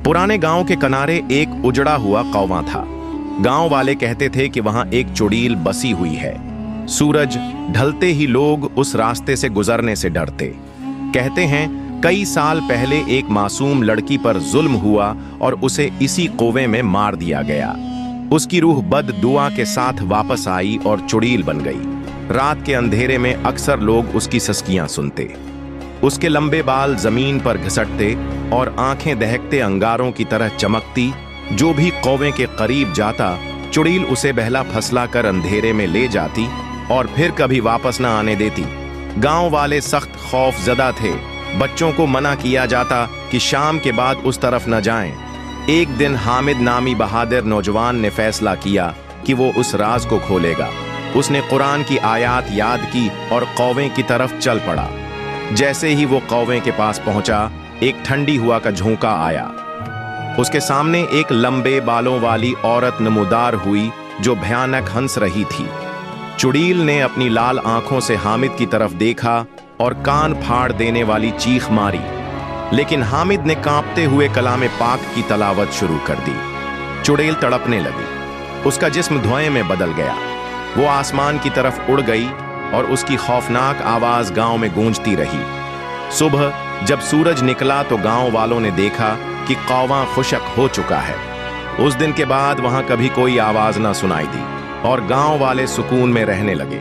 पुराने गांव के किनारे एक उजड़ा हुआ कौवा था। गांव वाले कहते थे कि वहां एक चुड़ैल बसी हुई है। सूरज ढलते ही लोग उस रास्ते से गुजरने से डरते। कहते हैं कई साल पहले एक मासूम लड़की पर जुल्म हुआ और उसे इसी कौवे में मार दिया गया। उसकी रूह बद दुआ के साथ वापस आई और चुड़ैल बन गई। रात के अंधेरे में अक्सर लोग उसकी सस्कियां सुनते। उसके लंबे बाल जमीन पर घिसटते और आंखें दहकते अंगारों की तरह चमकती। जो भी कौवे के करीब जाता, चुड़ैल उसे बहला फसला कर अंधेरे में ले जाती और फिर कभी वापस न आने देती। गांव वाले सख्त खौफजदा थे। बच्चों को मना किया जाता कि शाम के बाद उस तरफ न जाएं। एक दिन हामिद नामी बहादुर नौजवान ने फैसला किया कि वो उस राज को खोलेगा। उसने कुरान की आयत याद की और कौवे की तरफ चल पड़ा। जैसे ही वो कौवे के पास पहुंचा, एक ठंडी हुआ का झोंका आया। उसके सामने एक लंबे बालों वाली औरत नमूदार हुई जो भयानक हंस रही थी। चुड़ैल ने अपनी लाल आंखों से हामिद की तरफ देखा और कान फाड़ देने वाली चीख मारी, लेकिन हामिद ने कांपते हुए कलाम पाक की तलावत शुरू कर दी। चुड़ैल तड़पने लगी। उसका जिस्म धुएं में बदल गया। वो आसमान की तरफ उड़ गई और उसकी खौफनाक आवाज गांव में गूंजती रही। सुबह जब सूरज निकला तो गांव वालों ने देखा कि कौवा खुशक हो चुका है। उस दिन के बाद वहां कभी कोई आवाज ना सुनाई दी और गांव वाले सुकून में रहने लगे।